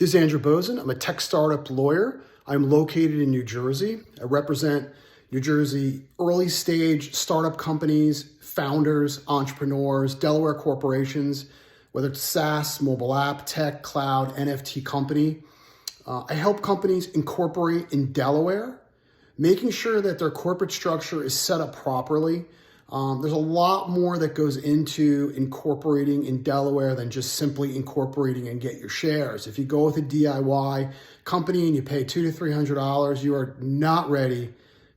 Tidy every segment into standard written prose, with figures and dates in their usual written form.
This is Andrew Bozen. I'm a tech startup lawyer. I'm located in New Jersey. I represent New Jersey early stage startup companies, founders, entrepreneurs, Delaware corporations, whether it's SaaS, mobile app, tech, cloud, NFT company. I help companies incorporate in Delaware, making sure that their corporate structure is set up properly. There's a lot more that goes into incorporating in Delaware than just simply incorporating and get your shares. If you go with a DIY company and you pay $200 to $300, you are not ready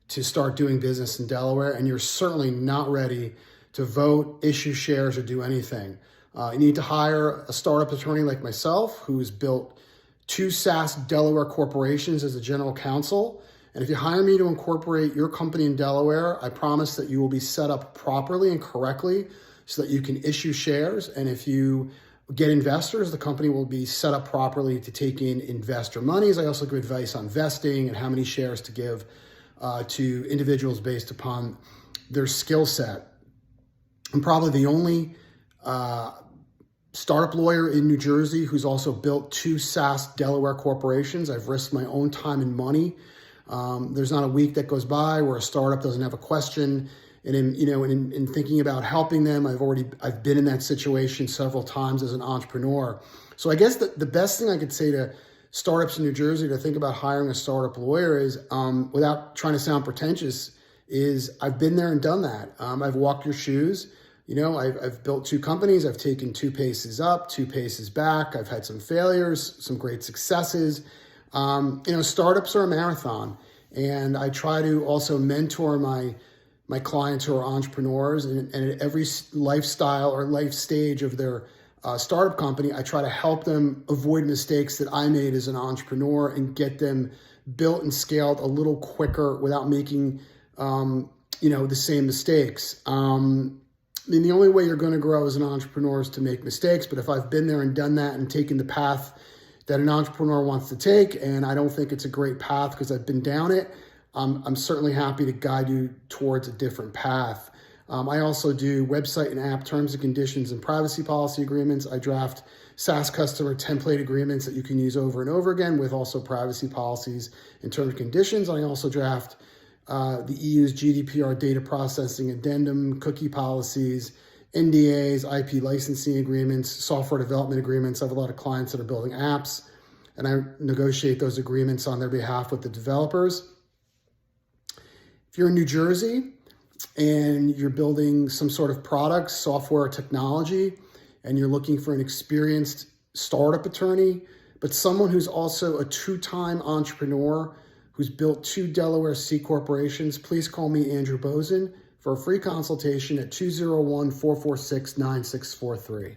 to start doing business in Delaware, and you're certainly not ready to vote, issue shares, or do anything. You need to hire a startup attorney like myself, who has built 2 SaaS Delaware corporations as a general counsel. And if you hire me to incorporate your company in Delaware, I promise that you will be set up properly and correctly so that you can issue shares. And if you get investors, the company will be set up properly to take in investor monies. I also give advice on vesting and how many shares to give to individuals based upon their skill set. I'm probably the only startup lawyer in New Jersey who's also built 2 SaaS Delaware corporations. I've risked my own time and money. There's not a week that goes by where a startup doesn't have a question. And in thinking about helping them, I've been in that situation several times as an entrepreneur. So I guess the best thing I could say to startups in New Jersey to think about hiring a startup lawyer is, without trying to sound pretentious, is I've been there and done that. I've walked your shoes. I've built 2 companies. I've taken 2 paces up, 2 paces back. I've had some failures, some great successes. Startups are a marathon, and I try to also mentor my clients who are entrepreneurs, and at every lifestyle or life stage of their startup company, I try to help them avoid mistakes that I made as an entrepreneur and get them built and scaled a little quicker without making, the same mistakes. The only way you're going to grow as an entrepreneur is to make mistakes, but if I've been there and done that and taken the path that an entrepreneur wants to take, and I don't think it's a great path because I've been down it, I'm certainly happy to guide you towards a different path. I also do website and app terms and conditions and privacy policy agreements. I draft SaaS customer template agreements that you can use over and over again, with also privacy policies and terms and conditions. I also draft the EU's GDPR data processing addendum, cookie policies, NDAs, IP licensing agreements, software development agreements. I have a lot of clients that are building apps, and I negotiate those agreements on their behalf with the developers. If you're in New Jersey and you're building some sort of product, software, or technology, and you're looking for an experienced startup attorney, but someone who's also a 2-time entrepreneur who's built 2 Delaware C corporations, please call me Andrew Bozen for a free consultation at 201-446-9643.